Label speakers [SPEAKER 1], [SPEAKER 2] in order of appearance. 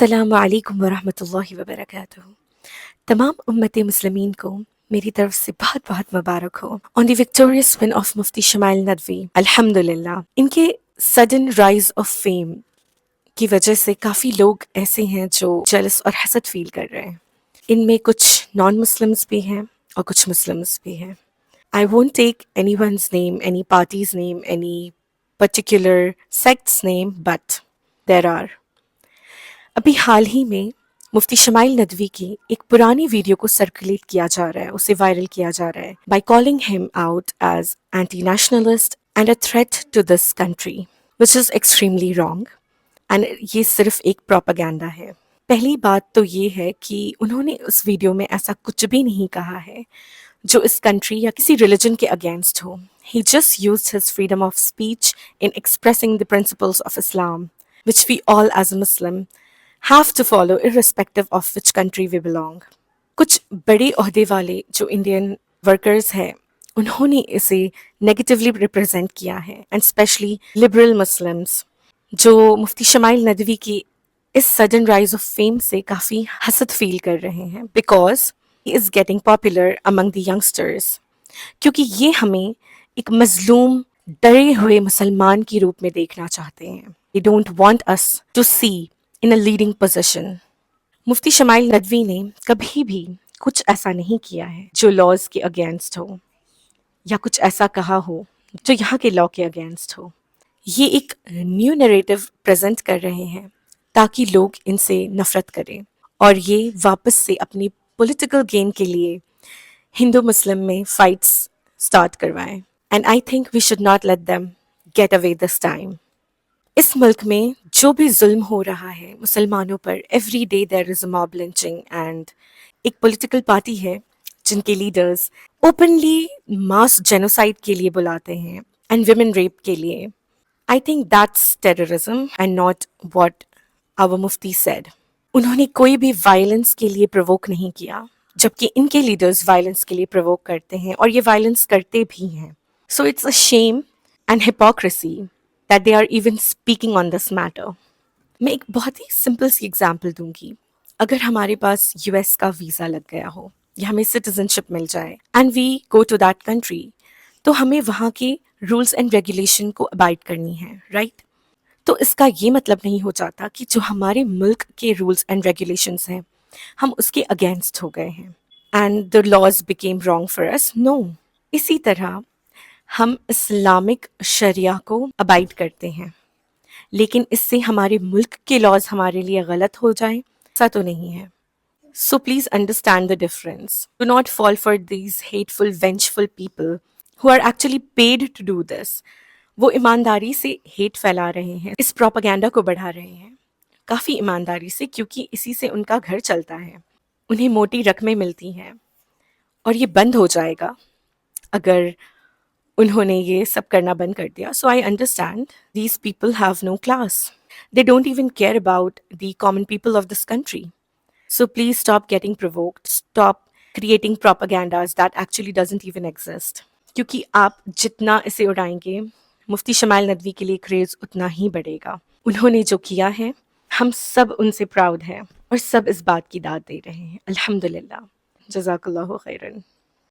[SPEAKER 1] السلام علیکم ورحمۃ اللہ وبرکاتہ۔ تمام امت مسلمین کو میری طرف سے بہت بہت مبارک ہو آن دی وکٹوریس ون آف مفتی شمائل ندوی۔ الحمدللہ ان کے سڈن رائز آف فیم کی وجہ سے کافی لوگ ایسے ہیں جو جلس اور حسد فیل کر رہے ہیں۔ ان میں کچھ نان مسلمس بھی ہیں اور کچھ مسلمس بھی ہیں۔ I won't take anyone's name, any party's name, any particular sect's name, but there are. ابھی حال ہی میں مفتی شمائل ندوی کی ایک پرانی ویڈیو کو سرکولیٹ کیا جا رہا ہے، اسے وائرل کیا جا رہا ہے by calling him out as anti nationalist and a threat to this country which is extremely wrong, and یہ صرف ایک پروپیگنڈا ہے۔ پہلی بات تو یہ ہے کہ انہوں نے اس ویڈیو میں ایسا کچھ بھی نہیں کہا ہے جو اس کنٹری یا کسی ریلیجن کے against who. He just used his freedom of speech in expressing the principles of Islam, which we all as a Muslim have to follow irrespective of which country we belong. کچھ بڑے عہدے والے جو Indian workers ہیں انہوں نے اسے negatively represent کیا ہے، اینڈ اسپیشلی لبرل مسلمس جو مفتی شمائل ندوی کی اس سڈن رائز آف فیم سے کافی حسد فیل کر رہے ہیں because he is getting popular among the youngsters، کیونکہ یہ ہمیں ایک مظلوم ڈرے ہوئے مسلمان کی روپ میں دیکھنا چاہتے ہیں۔ They don't want us to see in a leading position۔ مفتی شمائل ندوی نے کبھی بھی کچھ ایسا نہیں کیا ہے جو لاز کے اگینسٹ ہو، یا کچھ ایسا کہا ہو جو یہاں کے لا کے اگینسٹ ہو۔ یہ ایک نیو نیریٹو پریزنٹ کر رہے ہیں تاکہ لوگ ان سے نفرت کریں اور یہ واپس سے اپنی پولیٹیکل گین کے لیے ہندو مسلم میں فائٹس سٹارٹ کروائیں، and I think we should not let them get away this time. اس ملک میں جو بھی ظلم ہو رہا ہے مسلمانوں پر، every day there is a mob lynching, and ایک پولیٹیکل پارٹی ہے جن کے لیڈرز اوپنلی ماس جینوسائڈ کے لیے بلاتے ہیں اینڈ ویمن ریپ کے لیے۔ I think that's terrorism and not what our مفتی سیڈ۔ انہوں نے کوئی بھی وائلنس کے لیے پرووک نہیں کیا، جبکہ ان کے لیڈرز وائلنس کے لیے پرووک کرتے ہیں اور یہ وائلنس کرتے بھی ہیں۔ So it's a shame and hypocrisy that they are even speaking on this matter۔ میں ایک بہت ہی سمپل سی ایگزامپل دوں گی۔ اگر ہمارے پاس یو ایس کا ویزا لگ گیا ہو یا ہمیں سٹیزن شپ مل جائے and we go to that country, تو ہمیں وہاں کے رولس اینڈ ریگولیشن کو ابائڈ کرنی ہے، رائٹ؟ تو اس کا یہ مطلب نہیں ہو جاتا کہ جو ہمارے ملک کے رولس اینڈ ریگولیشنس ہیں ہم اس کے اگینسٹ ہو گئے ہیں and the laws became wrong for us. No, اسی طرح ہم اسلامک شریعہ کو ابائڈ کرتے ہیں، لیکن اس سے ہمارے ملک کے لاز ہمارے لیے غلط ہو جائیں ایسا تو نہیں ہے۔ So please understand the difference. Do not fall for these hateful vengeful people who are actually paid to do this. وہ ایمانداری سے ہیٹ پھیلا رہے ہیں، اس پروپیگنڈا کو بڑھا رہے ہیں کافی ایمانداری سے، کیونکہ اسی سے ان کا گھر چلتا ہے، انہیں موٹی رقمیں ملتی ہیں، اور یہ بند ہو جائے گا اگر انہوں نے یہ سب کرنا بند کر دیا۔ So I understand these people have no class, they don't even care about the common people of this country. So please stop getting provoked, stop creating propagandas that actually doesn't even exist, کیونکہ آپ جتنا اسے اڑائیں گے مفتی شمائل ندوی کے لیے craze اتنا ہی بڑھے گا۔ انہوں نے جو کیا ہے ہم سب ان سے پراؤڈ ہیں اور سب اس بات کی داد دے رہے ہیں، الحمدللہ۔ جزاک اللہ خیراً۔